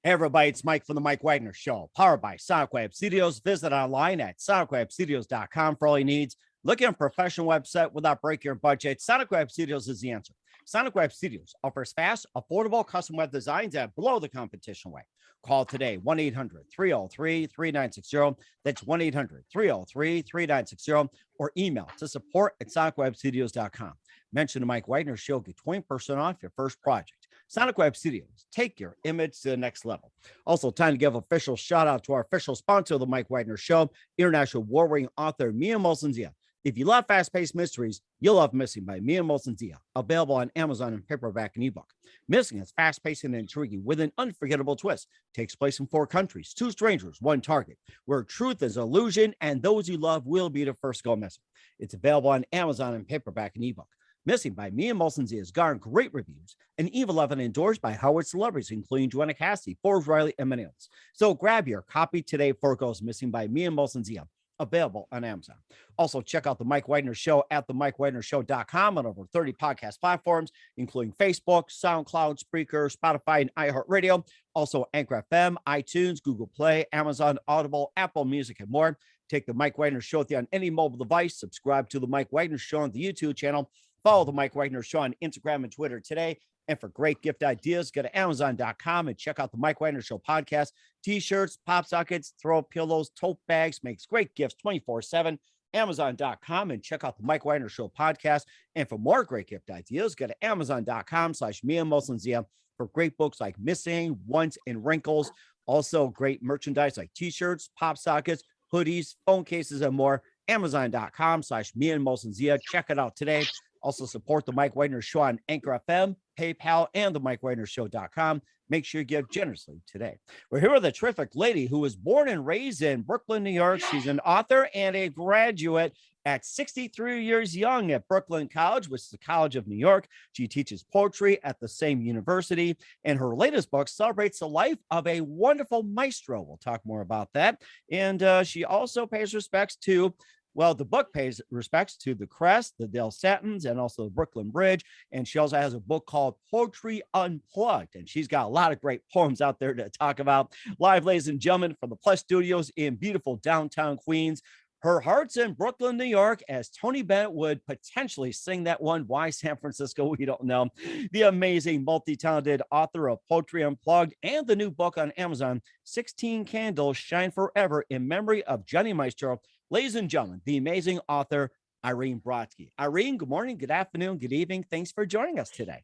Hey, everybody, it's Mike from The Mike Wagner Show, powered by Sonic Web Studios. Visit online at sonicwebstudios.com for all your needs. Looking at a professional website without breaking your budget? Sonic Web Studios is the answer. Sonic Web Studios offers fast, affordable custom web designs that blow the competition away. Call today, 1-800-303-3960. That's 1-800-303-3960. Or email to support@sonicwebstudios.com. Mention the Mike Wagner Show, get 20% off your first project. Sonic Web Studios, take your image to the next level. Also, time to give official shout out to our official sponsor of the Mike Wagner Show, international war-winning author Mia Molson-Zia. If you love fast-paced mysteries, you'll love Missing by Mia Molson-Zia, available on Amazon in paperback and ebook. Missing is fast-paced and intriguing with an unforgettable twist. Takes place in 4 countries, 2 strangers, 1 target, where truth is illusion and those you love will be the first to go missing. It's available on Amazon in paperback and ebook. Missing by Mia Molson-Zia has garnered great reviews and even endorsed by Howard celebrities, including Joanna Cassidy, Forbes Riley, and many others. So grab your copy today before it goes missing by Mia Molson-Zia, available on Amazon. Also, check out The Mike Wagner Show at themikewagnershow.com on over 30 podcast platforms, including Facebook, SoundCloud, Spreaker, Spotify, and iHeartRadio. Also, Anchor FM, iTunes, Google Play, Amazon, Audible, Apple Music, and more. Take The Mike Wagner Show with you on any mobile device. Subscribe to The Mike Wagner Show on the YouTube channel. Follow The Mike Wagner Show on Instagram and Twitter today. And for great gift ideas, go to Amazon.com and check out The Mike Wagner Show podcast. T-shirts, pop sockets, throw pillows, tote bags, makes great gifts 24/7. Amazon.com and check out The Mike Wagner Show podcast. And for more great gift ideas, go to Amazon.com/Mia Molson-Zia for great books like Missing, Once, and Wrinkles. Also great merchandise like T-shirts, pop sockets, hoodies, phone cases, and more. Amazon.com/Mia Molson-Zia. Check it out today. Also support The Mike Wagner Show on Anchor FM, PayPal, and themikewagnershow.com. Make sure you give generously today. We're here with a terrific lady who was born and raised in Brooklyn, New York. She's an author and a graduate at 63 years young at Brooklyn College, which is the College of New York. She teaches poetry at the same university, and her latest book celebrates the life of a wonderful maestro. We'll talk more about that. And she also pays respects to, well, the book pays respects to the Crest, the Dale Satins, and also the Brooklyn Bridge. And she also has a book called Poetry Unplugged. And she's got a lot of great poems out there to talk about. Live, ladies and gentlemen, from the Plus Studios in beautiful downtown Queens. Her heart's in Brooklyn, New York, as Tony Bennett would potentially sing that one. Why San Francisco? We don't know. The amazing, multi-talented author of Poetry Unplugged and the new book on Amazon, 16 Candles Shine Forever in Memory of Johnny Maestro. Ladies and gentlemen, the amazing author, Irene Brodsky. Irene, good morning, good afternoon, good evening. Thanks for joining us today.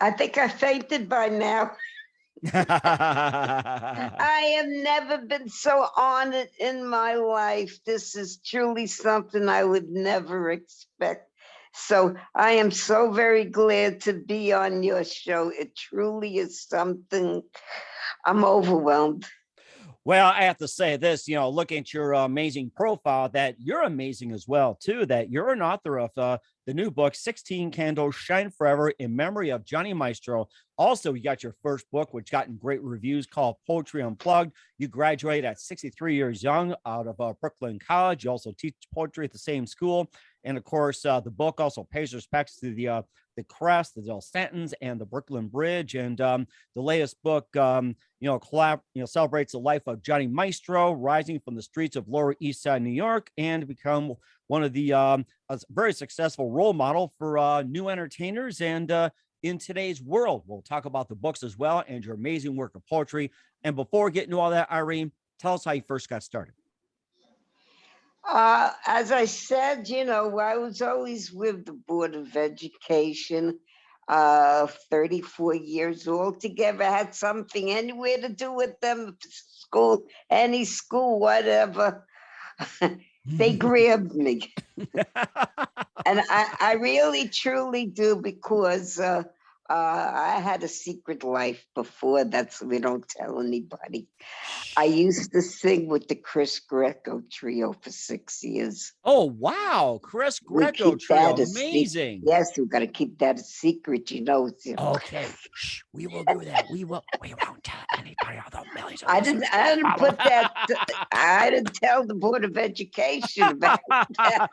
I think I fainted by now. I have never been so honored in my life. This is truly something I would never expect. So I am so very glad to be on your show. It truly is something. I'm overwhelmed. Well, I have to say this, looking at your amazing profile, that you're amazing as well, too, that you're an author of the new book, 16 Candles Shine Forever in Memory of Johnny Maestro. Also, you got your first book, which gotten great reviews, called Poetry Unplugged. You graduated at 63 years young out of Brooklyn College. You also teach poetry at the same school. And of course, the book also pays respects to the Crest, the Dale Satins, and the Brooklyn Bridge. And the latest book, celebrates the life of Johnny Maestro, rising from the streets of Lower East Side, New York, and become one of the a very successful role model for new entertainers. And in today's world, we'll talk about the books as well and your amazing work of poetry. And before we get into all that, Irene, tell us how you first got started. As I said, I was always with the Board of Education, 34 years altogether. I had something anywhere to do with them, school, any school, whatever. They grabbed me. And I really, truly do, because I had a secret life before that, so we don't tell anybody. I used to sing with the Chris Greco Trio for 6 years. Oh, wow. Chris Greco Trio. Amazing. Yes, we've got to keep that a secret, Okay. Shh, we will do that. We won't tell anybody, although millions of I didn't put that. I didn't tell the Board of Education about that.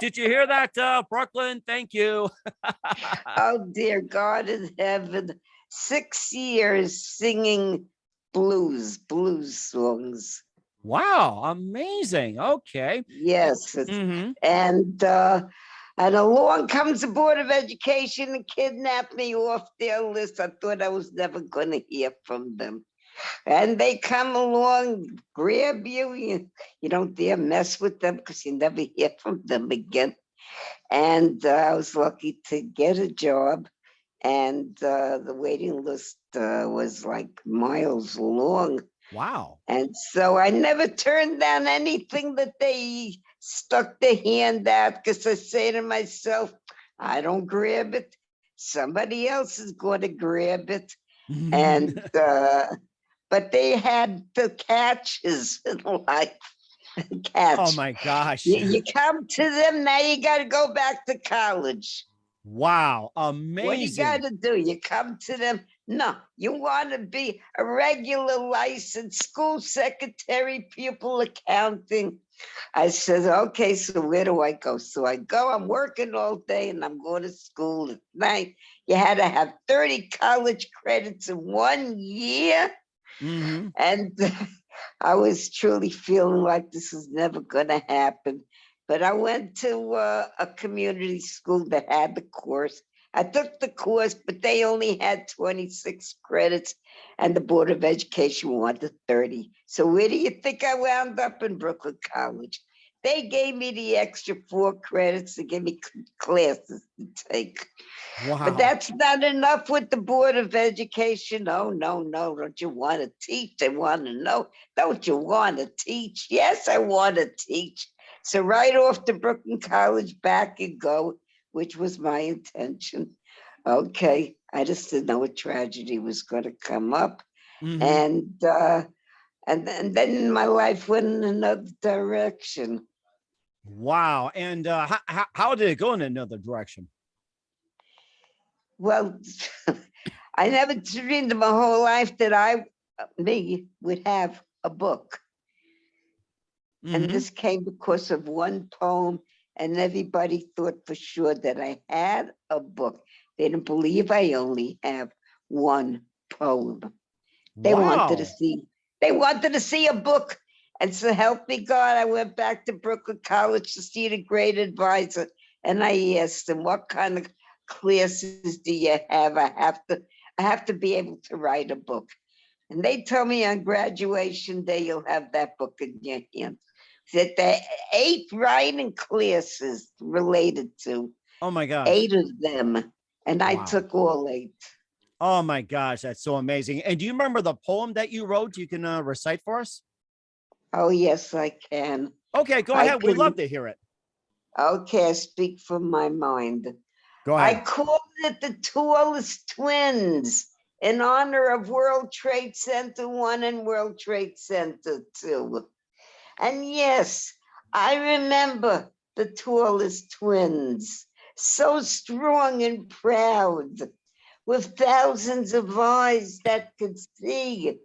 Did you hear that, Brooklyn? Thank you. Oh, dear God in heaven. 6 years singing blues songs. Wow, amazing. Okay. Yes. Mm-hmm. And along comes the Board of Education and kidnapped me off their list. I thought I was never going to hear from them. And they come along, grab you. You don't dare mess with them because you never hear from them again. And I was lucky to get a job. And the waiting list was like miles long. Wow. And so I never turned down anything that they stuck their hand out because I say to myself, I don't grab it. Somebody else is going to grab it. And but they had the catches in life. Oh Catch. my gosh. You come to them, now you got to go back to college. Wow, What you got amazing. to do? You come to them. No, you want to be a regular licensed school secretary, pupil accounting. I said, okay, so where do I go? So I go, I'm working all day and I'm going to school at night. You had to have 30 college credits in 1 year. Mm-hmm. And I was truly feeling like this is never going to happen. But I went to a community school that had the course. I took the course, but they only had 26 credits, and the Board of Education wanted 30. So where do you think I wound up? In Brooklyn College? They gave me the extra 4 credits to give me classes to take. But Wow. that's not enough with the Board of Education. Oh, no, no. Don't you want to teach? They want to know. Don't you want to teach? Yes, I want to teach. So right off to Brooklyn College, back you go, which was my intention. Okay, I just didn't know a tragedy was going to come up. Mm-hmm. And then my life went in another direction. Wow. And how did it go in another direction? Well, I never dreamed in my whole life that me, would have a book. And Mm-hmm. this came because of one poem, and everybody thought for sure that I had a book. They didn't believe I only have one poem. They wanted to Wow. see, they wanted to see a book. And so help me God, I went back to Brooklyn College to see the grade advisor. And I asked him, what kind of classes do you have? I have to be able to write a book. And they told me on graduation day, you'll have that book in your hand. That the 8 writing classes related to, Oh my gosh. 8 of them. And I Wow. took all 8. Oh my gosh, that's so amazing. And do you remember the poem that you wrote? You can recite for us? Oh, yes, I can. Okay, go I ahead. We'd love can. to hear it. Okay, I speak from my mind. Go I ahead. called it the Tallest Twins in honor of World Trade Center 1 and World Trade Center 2. And yes, I remember the Tallest Twins, so strong and proud, with thousands of eyes that could see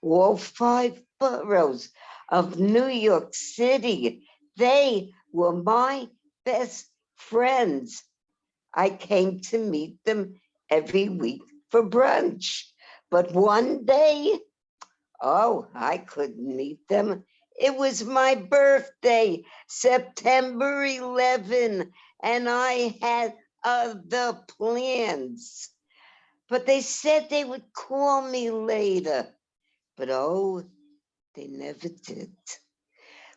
all 5 boroughs of New York City. They were my best friends. I came to meet them every week for brunch. But one day, oh, I couldn't meet them. It was my birthday, September 11, and I had other plans. But they said they would call me later. But oh, they never did.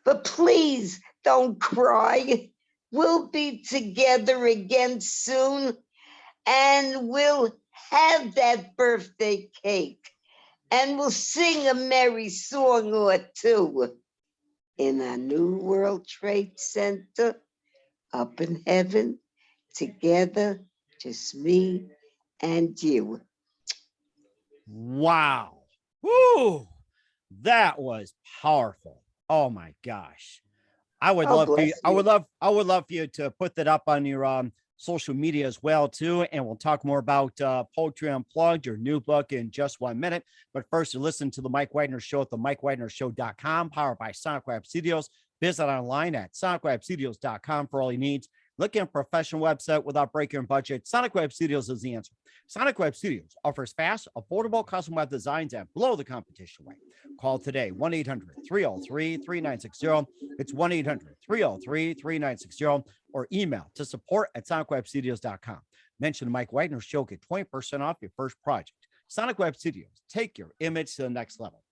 But please don't cry. We'll be together again soon, and we'll have that birthday cake, and we'll sing a merry song or two in our new World Trade Center up in heaven, together, just me and you. Wow. Woo. That was powerful. Oh my gosh. I would Oh, love for you. bless you. I would love for you to put that up on your social media as well too. And we'll talk more about Poetry Unplugged, your new book, in just 1 minute. But first, you listen to the Mike Wagner Show at the MikeWagnerShow.com, powered by Sonic Web Studios. Visit online at SonicWebStudios.com for all your needs. Looking at a professional website without breaking your budget? Sonic Web Studios is the answer. Sonic Web Studios offers fast, affordable custom web designs at below the competition rate. Call today 1-800-303-3960. It's 1-800-303-3960 or email to support@sonicwebstudios.com. Mention Mike Wagner Show, get 20% off your first project. Sonic Web Studios, take your image to the next level.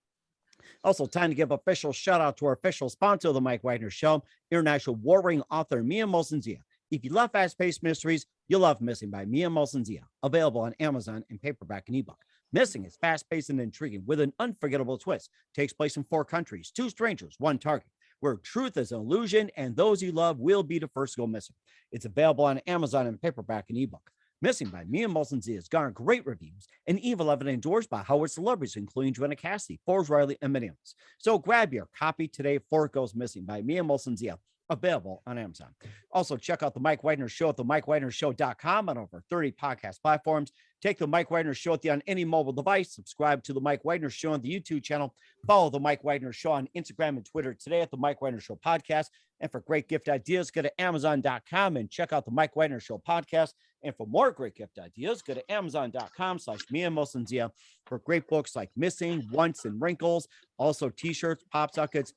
Also, time to give official shout out to our official sponsor of the Mike Wagner Show, international warring author Mia Molson-Zia. If you love fast-paced mysteries, you'll love Missing by Mia Molson-Zia, available on Amazon in paperback and ebook. Missing is fast-paced and intriguing with an unforgettable twist. Takes place in 4 countries, 2 strangers, 1 target, where truth is an illusion and those you love will be the first to go missing. It's available on Amazon in paperback and ebook. Missing by Mia Molson-Zia has garnered great reviews and even endorsed by Howard celebrities, including Joanna Cassidy, Forbes Riley, and many others. So grab your copy today before it goes missing by Mia Molson-Zia, available on Amazon. Also, check out the Mike Wagner Show at themikewagnershow.com on over 30 podcast platforms. Take the Mike Wagner Show on any mobile device. Subscribe to the Mike Wagner Show on the YouTube channel. Follow the Mike Wagner Show on Instagram and Twitter today at the Mike Wagner Show podcast. And for great gift ideas, go to Amazon.com and check out the Mike Wagner Show podcast. And for more great gift ideas, go to Amazon.com/Mia Molson-Zia for great books like Missing, Once, and Wrinkles. Also t-shirts, pop sockets,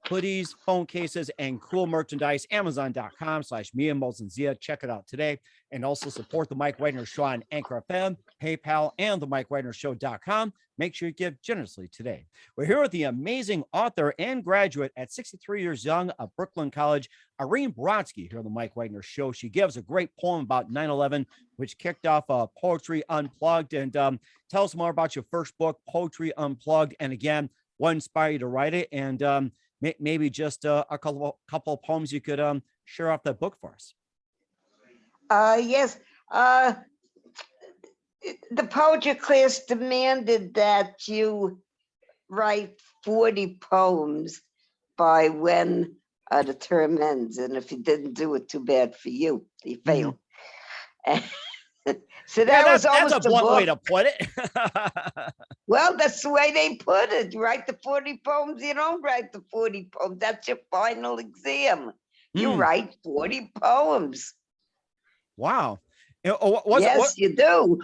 hoodies, phone cases, and cool merchandise. Amazon.com/Mia Molson-Zia. Check it out today. And also support the Mike Wagner Show on Anchor FM, PayPal, and the MikeWagnerShow.com. Make sure you give generously today. We're here with the amazing author and graduate at 63 years young of Brooklyn College, Irene Brodsky, here on the Mike Wagner Show. She gives a great poem about 9/11, which kicked off Poetry Unplugged. And tell us more about your first book, Poetry Unplugged. And again, what inspired you to write it? And maybe just a couple of poems you could share off that book for us. Yes. The poetry class demanded that you write 40 poems by when the term ends. And if you didn't do it, too bad for you. You failed. So that's a blunt way to put it. Well, that's the way they put it. You write the 40 poems. You don't write the 40 poems. That's your final exam. You write 40 poems. Wow. You do.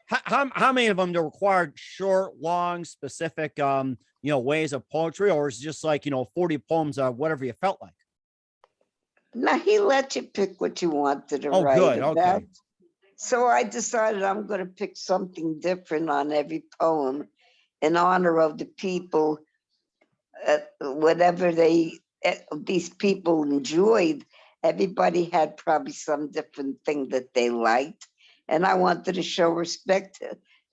How many of them are required short, long, specific, ways of poetry, or is it just like, 40 poems, whatever you felt like? No, he let you pick what you wanted to write. Good. Okay. So I decided I'm going to pick something different on every poem in honor of the people, whatever these people enjoyed. Everybody had probably some different thing that they liked. And I wanted to show respect.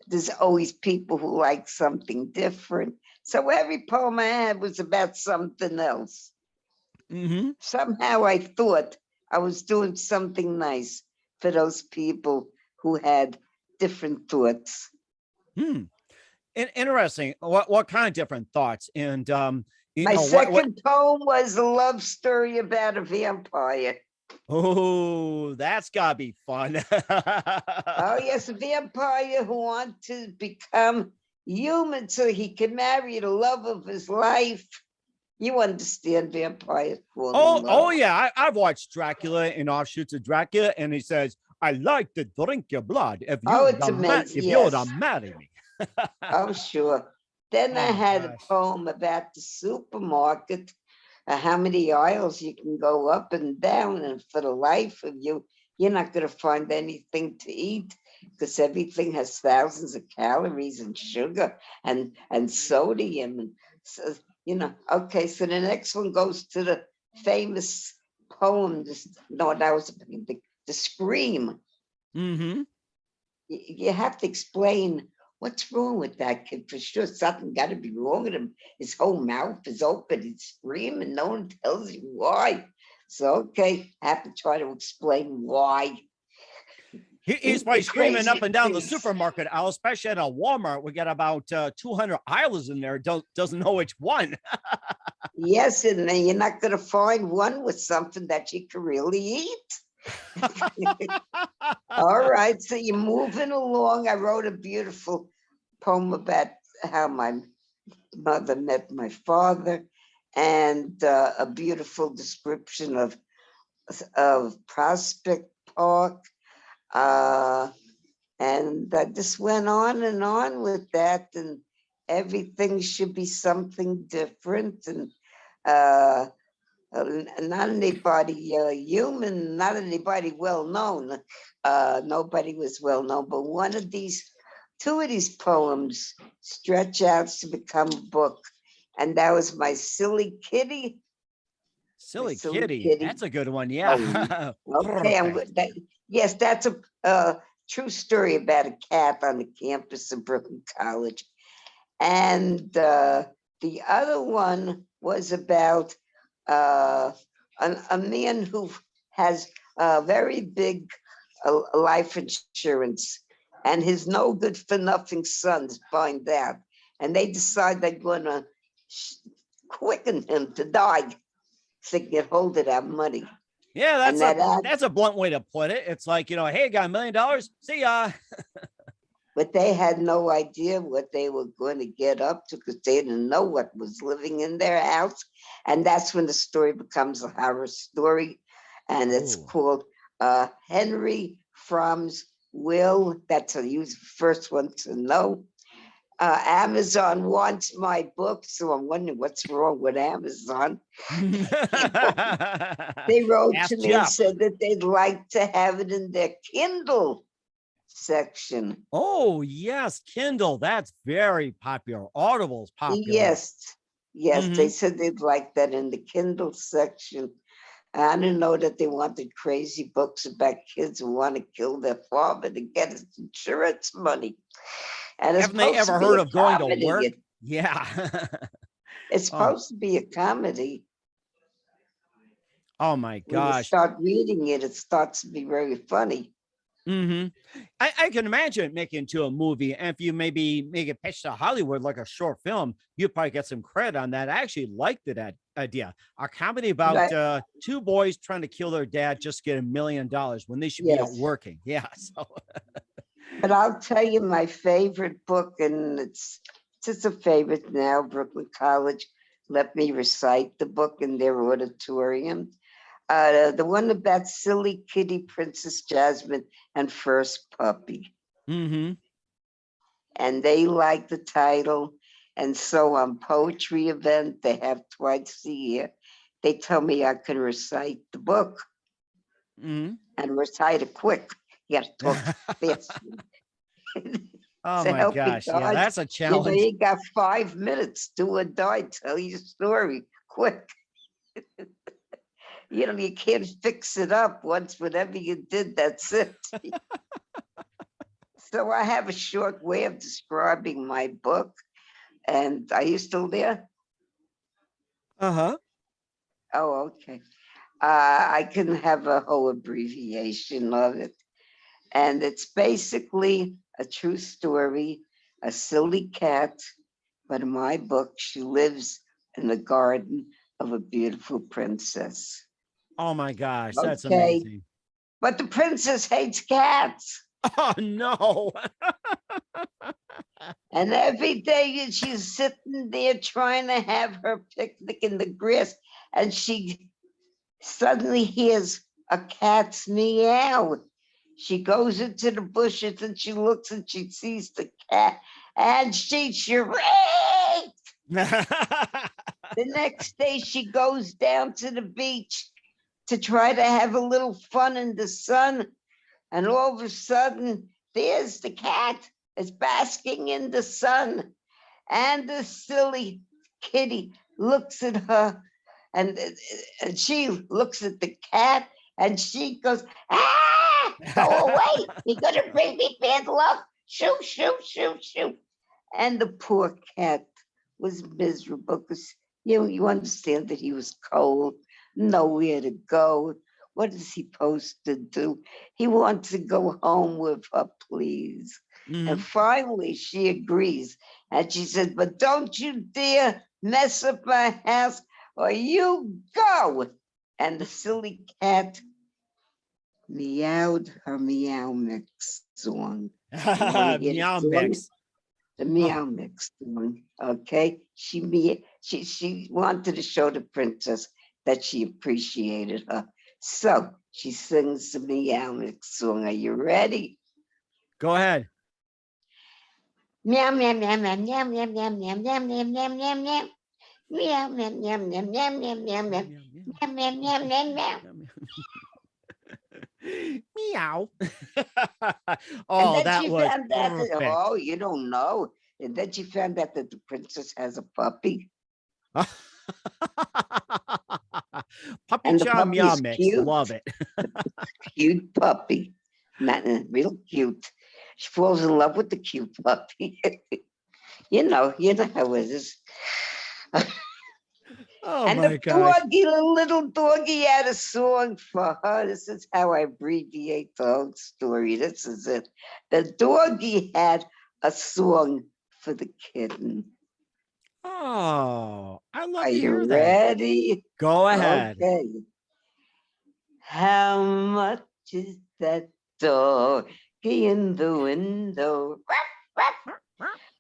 There's always people who like something different. So every poem I had was about something else. Mm-hmm. Somehow I thought I was doing something nice for those people who had different thoughts. Interesting. What kind of different thoughts? And my second poem was a love story about a vampire. Oh, that's gotta be fun. Oh yes, a vampire who wants to become human so he can marry the love of his life. You understand vampires? Oh yeah, I've watched Dracula and offshoots of Dracula, and he says, "I like to drink your blood. If you it's amazing. If you don't marry me." Oh sure. Then I had a poem about the supermarket, how many aisles you can go up and down, and for the life of you, you're not going to find anything to eat because everything has thousands of calories and sugar and sodium. And so, okay, so the next one goes to the famous poem. That was the Scream. Mm-hmm. You have to explain what's wrong with that kid. For sure, something got to be wrong with him. His whole mouth is open. He's screaming. No one tells you why. So, okay, I have to try to explain why. He's probably screaming up and down the supermarket aisle, especially at a Walmart. We got about 200 aisles in there. Doesn't know which one. Yes, and then you're not going to find one with something that you can really eat. All right, so you're moving along. I wrote a beautiful poem about how my mother met my father, and a beautiful description of Prospect Park. And I just went on and on with that, and everything should be something different. And uh, not anybody human, not anybody well known. Nobody was well known, but two of these poems stretch out to become a book. And that was my Silly silly kitty. kitty That's a good one. poem. Yeah. Okay, Perfect. yes, that's a true story about a cat on the campus of Brooklyn College. And the other one was about uh, a man who has a very big life insurance, and his no good for nothing sons find out, and they decide they're going to quicken him to die to get hold of that money. Yeah, And that's a blunt way to put it. It's like, hey, I got $1 million. See ya. but they had no idea what they were going to get up to because they didn't know what was living in their house. And that's when the story becomes a horror story. And it's Oh. called Henry Fromm's Will. That's a first one to know. Amazon wants my book, so I'm wondering what's wrong with Amazon. They wrote to Ask me and Jeff. said that they'd like to have it in their Kindle section. Oh, yes, Kindle. That's very popular. Audible's popular. Yes, they Hmm. said they'd like that in the Kindle section. I didn't know that they wanted crazy books about kids who want to kill their father to get his insurance money. And it's Haven't they supposed to ever be heard a of going to comedy. work? Yeah. It's Oh, supposed to be a comedy. oh my When you gosh. start reading it, it starts to be very funny. Hmm. I can imagine it making into a movie. And if you maybe make it pitched to Hollywood like a short film, you'd probably get some credit on that. I actually liked that idea. A comedy about But two boys trying to kill their dad just to get $1 million when they should be out yes, working. Yeah. So, but I'll tell you my favorite book, and it's just a favorite now. Brooklyn College let me recite the book in their auditorium. The one about Silly Kitty, Princess Jasmine, and First Puppy. hmm. And they like the title. And so on poetry event they have twice a year, they tell me I can recite the book Hmm. and recite it quick. You got to talk fast. Oh So my help me gosh. Yeah, God. that's a challenge. You got 5 minutes, do or die, tell your story quick. You can't fix it up once, whatever you did, that's it. So I have a short way of describing my book. And are you still there? Uh-huh. Oh, okay. I can have a whole abbreviation of it. And it's basically a true story, a silly cat, but in my book, she lives in the garden of a beautiful princess. Oh my gosh, that's Okay. amazing. But the princess hates cats. Oh no. And every day she's sitting there trying to have her picnic in the grass, and she suddenly hears a cat's meow. She goes into the bushes and she looks and she sees the cat and she shrieks. The next day, she goes down to the beach to try to have a little fun in the sun. And all of a sudden, there's the cat. It's basking in the sun. And the silly kitty looks at her and, and she looks at the cat and she goes, ah, go away. You're going to bring me bad luck. Shoo, shoo, shoo, shoo. And the poor cat was miserable because you understand that he was cold, nowhere to go. What is he supposed to do? He wants to go home with her, please. And Mhm. finally, she agrees. And she says, but don't you dare mess up my house or you go. And the silly cat meowed her meow mix song. You want to hear the Meow song? mix. The Oh, meow mix song. Okay. She wanted to show the princess that she appreciated her. So she sings the meow mix song. Are you ready? Go ahead. Meow meow meow meow meow meow meow meow meow meow meow meow meow. Meow meow meow meow meow meow meow meow. Meow meow meow meow meow. Meow. And Oh, then that she was found out that, perfect. oh, you don't know. And then she found out that the princess has a puppy. Puppy And the chow puppy meow is mix. cute, Love it. cute puppy. Not real cute. She falls in love with the cute puppy. You know how it is. Oh And the my gosh. doggy, the little doggy had a song for her. This is how I abbreviate the whole story. This is it. The doggy had a song for the kitten. Oh, I love Are to you hear that. ready? Go ahead. Okay. How much is that doggy in the window?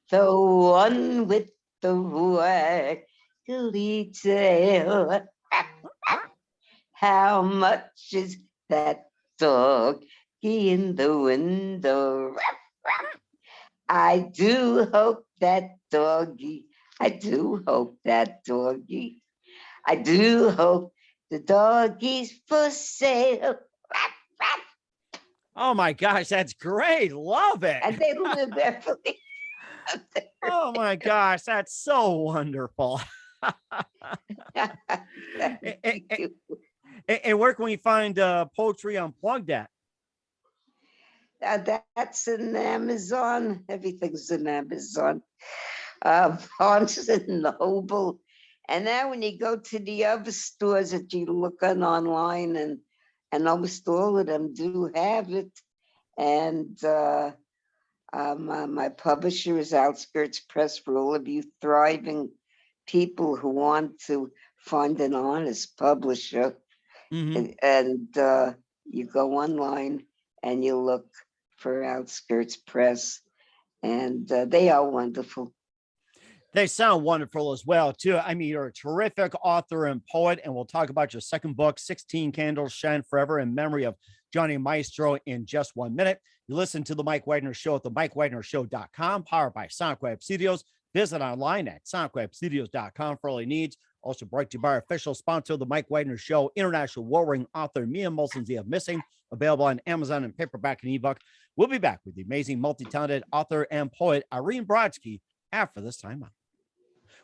The one with the waggly tail. How much is that doggy in the window? I do hope that doggy. I do hope that doggy. I do hope the doggy's for sale. Oh my gosh, that's great. Love it. And they live happily. Oh my gosh, that's so wonderful. Thank and, you. and where can we find Poetry Unplugged at? That's in Amazon. Everything's in Amazon. Barnes and Noble. And now when you go to the other stores that you look on online, and almost all of them do have it. And my publisher is Outskirts Press for all of you thriving people who want to find an honest publisher. Mhm. And you go online and you look for Outskirts Press, and they are wonderful. They sound wonderful as well, too. I mean, you're a terrific author and poet, and we'll talk about your second book, 16 Candles Shine Forever, in memory of Johnny Maestro, in just 1 minute. You listen to The Mike Wagner Show at themikewagnershow.com, powered by Sonic Web Studios. Visit online at sonicwebstudios.com for all your needs. Also brought to you by our official sponsor of The Mike Wagner Show, international warring author Mia Molson's The Missing, available on Amazon and paperback and ebook. We'll be back with the amazing multi-talented author and poet Irene Brodsky after this time out.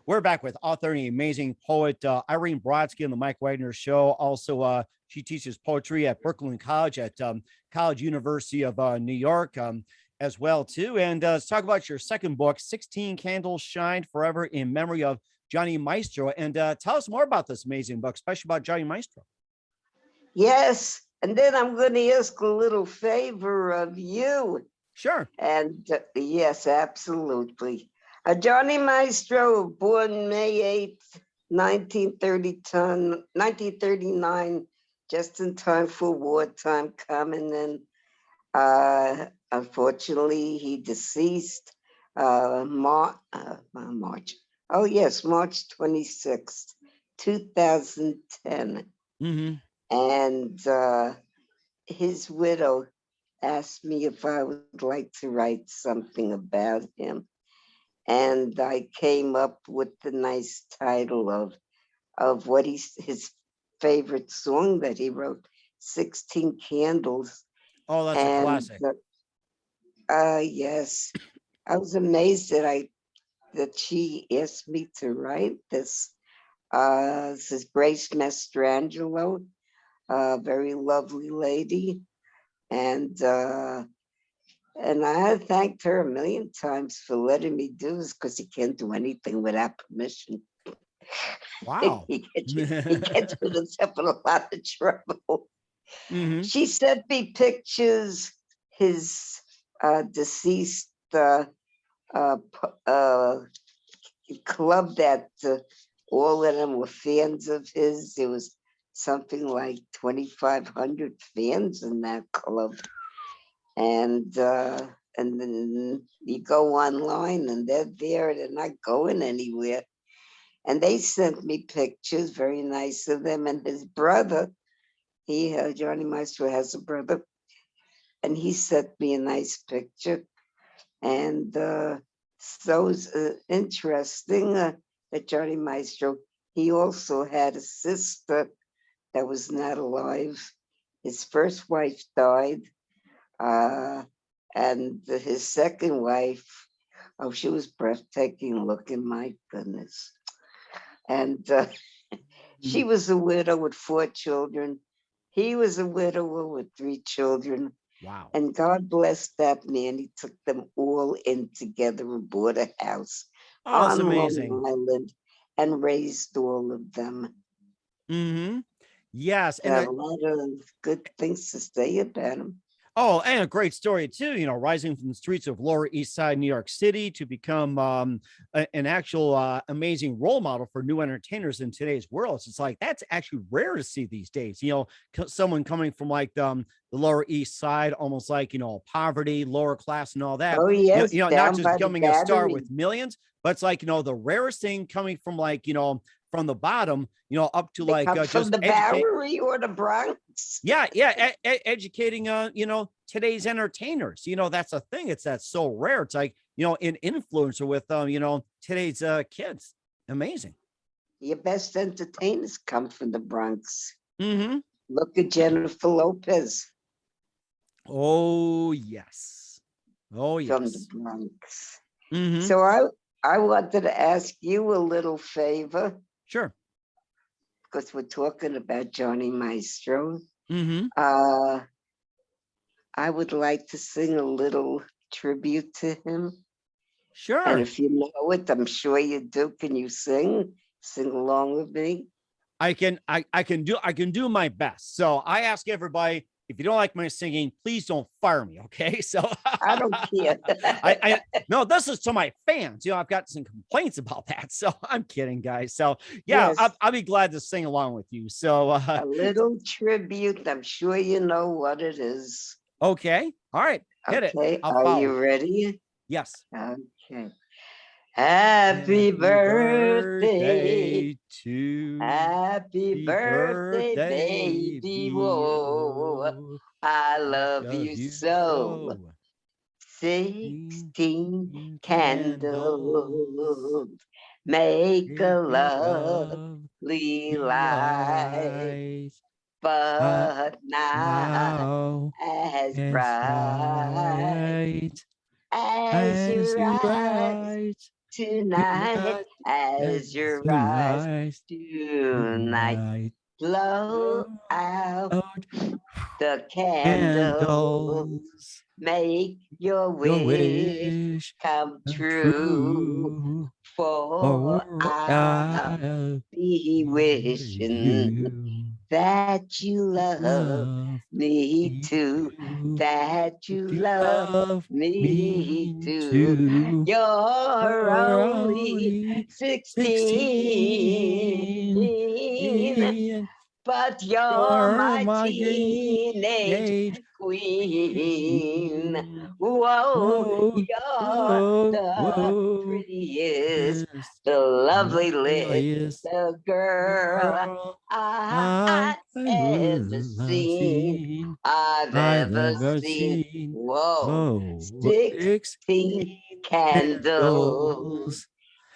We're back with author and amazing poet Irene Brodsky on the Mike Wagner Show. Also, she teaches poetry at Brooklyn College at College University of New York as well, too. And let's talk about your second book, 16 Candles Shine Forever, in memory of Johnny Maestro. And tell us more about this amazing book, especially about Johnny Maestro. Yes. And then I'm going to ask a little favor of you. Sure. And yes, absolutely. Johnny Maestro, born May 8th, 1939, just in time for wartime coming. And unfortunately, he deceased March. Oh, yes, March 26th, 2010. Mm-hmm. And his widow asked me if I would like to write something about him. And I came up with the nice title of what his favorite song that he wrote, 16 Candles. Oh, that's a And classic. yes, I was amazed that she asked me to write this. This is Grace Mastrangelo, a very lovely lady. And I thanked her a million times for letting me do this, because he can't do anything without permission. Wow. he gets himself in a lot of trouble. Mm-hmm. She sent me pictures, his deceased club that all of them were fans of his. There was something like 2,500 fans in that club. And then you go online and they're there, they're not going anywhere. And they sent me pictures, very nice of them. And his brother, Johnny Maestro has a brother, and he sent me a nice picture. And so it's interesting that Johnny Maestro, he also had a sister that was not alive. His first wife died, uh, and his second wife, oh, she was breathtaking looking, my goodness. And she was a widow with 4 children. He was a widower with 3 children. Wow. And God blessed that man. He took them all in together and bought a house Oh, it's on amazing. Long Island and raised all of them. Mm-hmm. Yes. And Got a lot of good things to say about him. oh, and a great story too, rising from the streets of Lower East Side, New York City to become an actual amazing role model for new entertainers in today's world. It's like, that's actually rare to see these days, someone coming from like the Lower East Side, almost like, poverty, lower class and all that, Oh, yes, not down just by the becoming a star Battery. with millions, but it's like, the rarest thing coming from like, from the bottom, up to They like come from just the educate. Bowery or the Bronx. Yeah, educating today's entertainers. That's a thing. That's so rare. It's like, an influencer with today's kids. Amazing. Your best entertainers come from the Bronx. Mm-hmm. Look at Jennifer Lopez Oh yes. Oh from the yes. Bronx. Mm-hmm. So I wanted to ask you a little favor, Sure. because we're talking about Johnny Maestro. Mm-hmm. I would like to sing a little tribute to him. And Sure. if you know it, I'm sure you do. Can you sing? Sing along with me? I can do my best. So I ask everybody, if you don't like my singing, please don't fire me. Okay. So I don't care. no, this is to my fans. I've got some complaints about that. So I'm kidding, guys. So yeah, Yes. I'll be glad to sing along with you. So A little tribute. I'm sure you know what it is. okay. All right. Hit it. Okay. I'll Are follow. you ready? Yes. Okay. Happy birthday. to Happy birthday, baby. Whoa. I love you so. 16 candles make a lovely light, but now as bright as your eyes tonight, as your eyes tonight, blow out the candles, make your wish come true. For I'll be wishing that you love me too, that you love me too. You're only 16, but you're my teenage queen. Whoa, you're the prettiest, the loveliest, the girl I've ever seen. I've ever seen. Whoa, 16 candles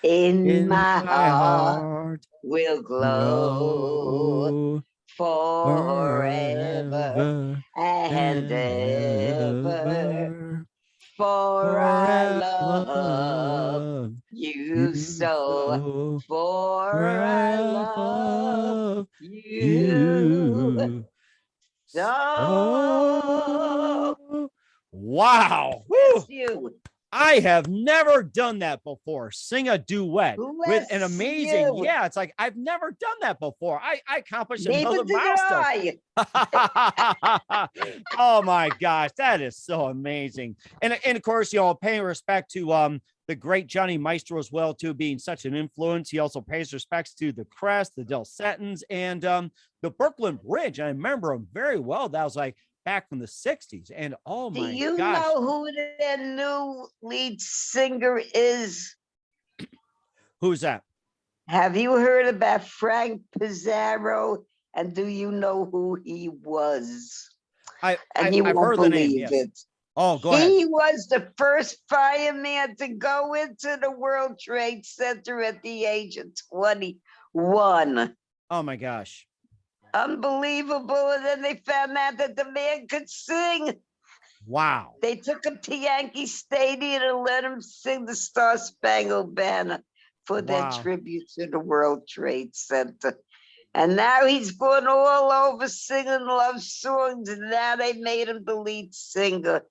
in my heart will glow forever and ever. For I love you so. For I love you so. Wow. Bless you. I have never done that before. Sing a duet with an Bless amazing. you. Yeah, it's like I've never done that before. I accomplished Neither another did milestone. I. Oh my gosh, that is so amazing. And of course, paying respect to the great Johnny Maestro as well, too, being such an influence. He also pays respects to the Crest, the Del Settons, and the Brooklyn Bridge. I remember him very well. That was like back from the 60s. And oh Do my you gosh. know who their new lead singer is? Who's that? Have you heard about Frank Pizarro? And do you know who he was? and you I've won't heard the name. believe Yes. it. Oh, go ahead. He was the first fireman to go into the World Trade Center at the age of 21. Oh my gosh. Unbelievable. And then they found out that the man could sing. Wow. They took him to Yankee Stadium and let him sing the Star Spangled Banner for their Wow. tribute to the World Trade Center. And now he's going all over singing love songs. And now they made him the lead singer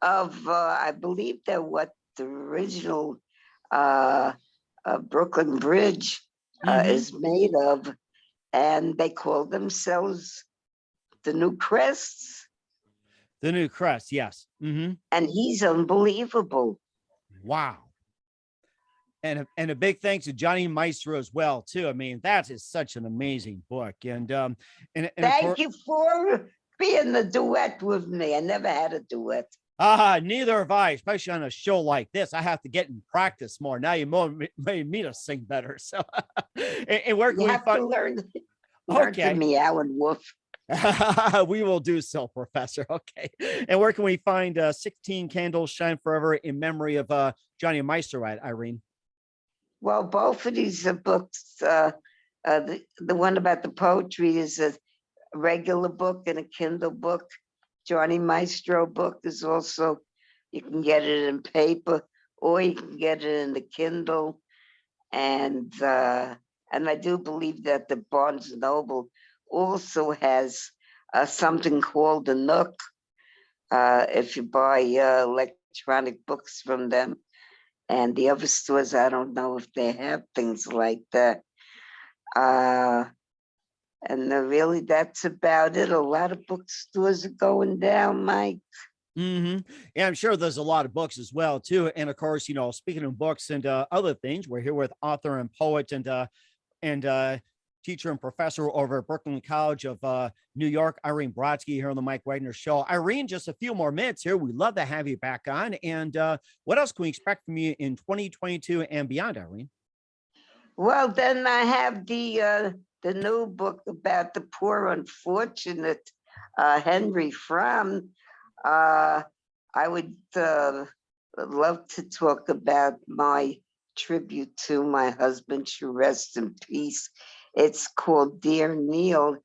of, I believe that what the original Brooklyn Bridge is made of. And they call themselves the New Crests. The New Crest. Yes. And he's unbelievable. Wow. And a big thanks to Johnny Maestro as well, too. I mean, that is such an amazing book. And Thank you for being the duet with me. I never had a duet. Neither have I, especially on a show like this. I have to get in practice more. Now you made me to sing better. So, and where can You we have find? to learn Okay. to meow and woof. We will do so, Professor. Okay. And where can we find 16 Candles Shine Forever in memory of Johnny Maestro at, Irene? Well, both of these books, the one about the poetry is a regular book and a Kindle book. Johnny Maestro book is also, you can get it in paper or you can get it in the Kindle. And I do believe that the Barnes and Noble also has something called the Nook. If you buy electronic books from them, and the other stores, I don't know if they have things like that. And really, that's about it. A lot of bookstores are going down, Mike. Yeah, I'm sure there's a lot of books as well, too. And of course, speaking of books and other things, we're here with author and poet and teacher and professor over at Brooklyn College of New York, Irene Brodsky, here on the Mike Wagner Show. Irene, just a few more minutes here. We'd love to have you back on. And what else can we expect from you in 2022 and beyond, Irene? Well, then I have the new book about the poor unfortunate Henry Fromm. I would love to talk about my tribute to my husband, she rests in peace. It's called Dear Neil,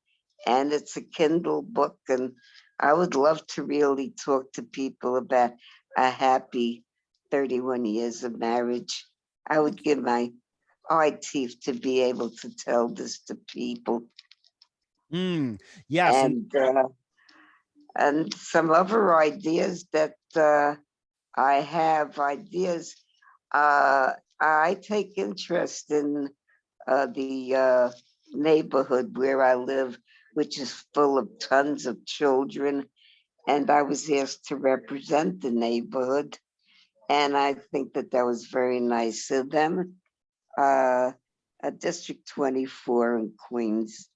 and it's a Kindle book. And I would love to really talk to people about a happy 31 years of marriage. I would give my eye teeth to be able to tell this to people. Yes. And some other ideas that I have ideas. I take interest in the neighborhood where I live, which is full of tons of children. And I was asked to represent the neighborhood. And I think that that was very nice of them. District 24 in Queens.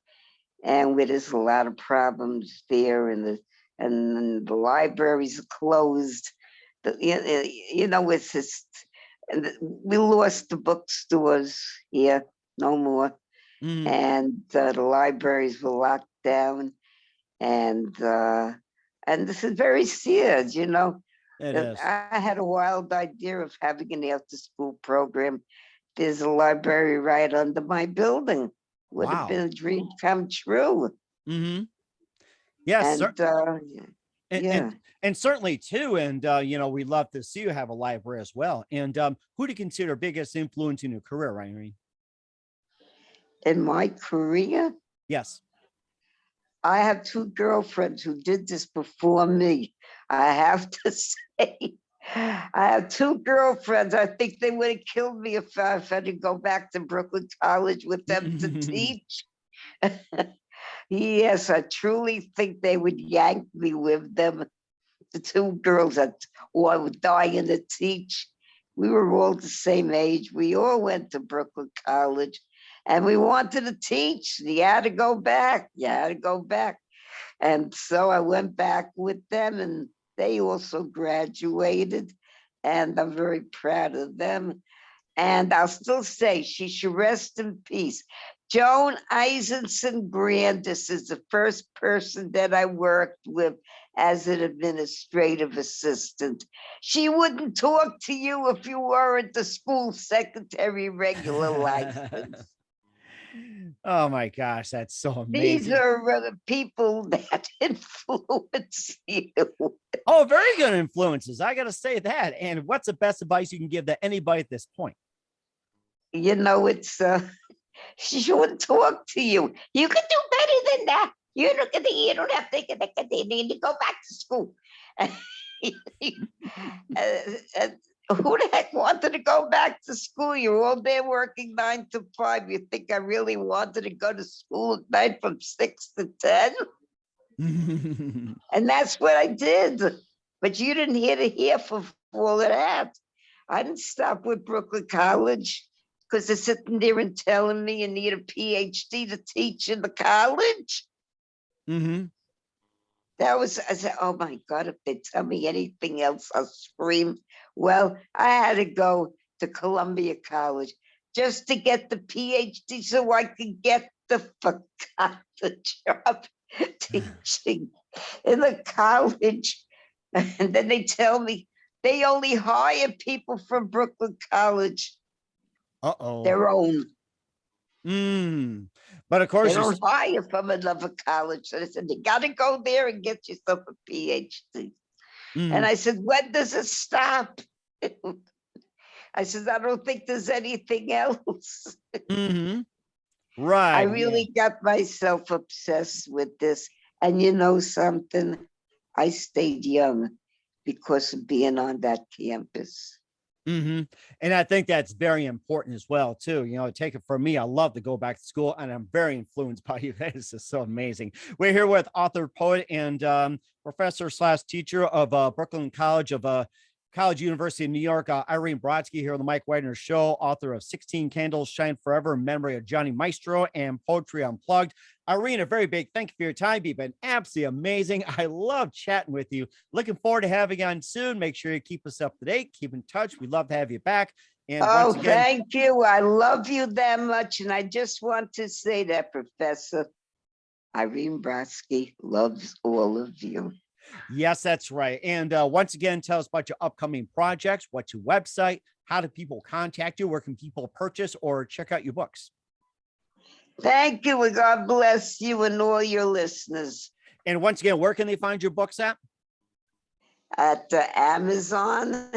And where there's a lot of problems there, and the libraries are closed. It's just, and we lost the bookstores here, no more. And the libraries were locked down. And this is very sad, It is. I had a wild idea of having an after-school program. There's a library right under my building. Would have been a dream come true. Yes, and certainly too. And we'd love to see you have a library as well. And who do you consider biggest influence in your career, Irene? In my career? Yes. I have two girlfriends who did this before me. I have to say, I have two girlfriends. I think they would have killed me if I had to go back to Brooklyn College with them to teach. Yes, I truly think they would yank me with them. The two girls that were dying to teach. We were all the same age. We all went to Brooklyn College and we wanted to teach. You had to go back. You had to go back. And so I went back with them, and they also graduated. And I'm very proud of them. And I'll still say she should rest in peace. Joan Eisenson Grandis is the first person that I worked with, as an administrative assistant. She wouldn't talk to you if you weren't the school secretary regular license. Oh my gosh, that's so These amazing. are the people that influence you. Oh, very good influences. I got to say that. And what's the best advice you can give to anybody at this point? You know, she wouldn't talk to you. You can do better than that. You don't have to need to go back to school. Who the heck wanted to go back to school? You're all there working 9 to 5. You think I really wanted to go to school at night from 6 to 10? And that's what I did. But you didn't hear the half of all of that. I didn't stop with Brooklyn College because they're sitting there and telling me you need a PhD to teach in the college. Mm-hmm. I said, oh my God, if they tell me anything else, I'll scream. Well, I had to go to Columbia College just to get the PhD so I could get the job teaching in the college. And then they tell me they only hire people from Brooklyn College, Uh-oh. their own. But of course, they don't hire from another college. So they said, you got to go there and get yourself a PhD. And I said, when does it stop? I said, I don't think there's anything else. Right. I really got myself obsessed with this. And you know something? I stayed young because of being on that campus. And I think that's very important as well, too. You know, take it from me. I love to go back to school, and I'm very influenced by you. This is so amazing. We're here with author, poet, and professor / teacher of Brooklyn College of College University of New York, Irene Brodsky here on the Mike Wagner Show, author of 16 Candles Shine Forever in memory of Johnny Maestro and Poetry Unplugged. Irene, a very big thank you for your time. You've been absolutely amazing. I love chatting with you. Looking forward to having you on soon. Make sure you keep us up to date. Keep in touch. We'd love to have you back. And once again, thank you. I love you that much. And I just want to say that Professor Irene Brodsky loves all of you. Yes, that's right. And once again, tell us about your upcoming projects. What's your website? How do people contact you? Where can people purchase or check out your books? Thank you, and God bless you and all your listeners. And once again, where can they find your books at? At Amazon,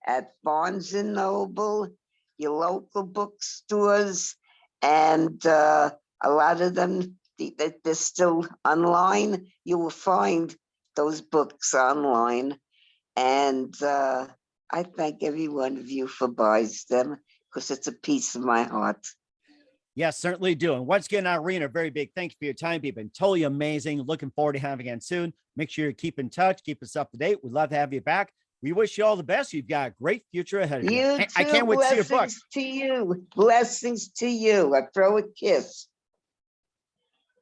at Barnes and Noble, your local bookstores, and a lot of them, they're still online. You will find those books online. And I thank every one of you for buys them because it's a piece of my heart. Yes, certainly do. And once again, Irene, a very big thank you for your time. You've been totally amazing. Looking forward to having you again soon. Make sure you keep in touch, keep us up to date. We'd love to have you back. We wish you all the best. You've got a great future ahead of you. You too. I can't wait to see your books. To you. Blessings to you. I throw a kiss.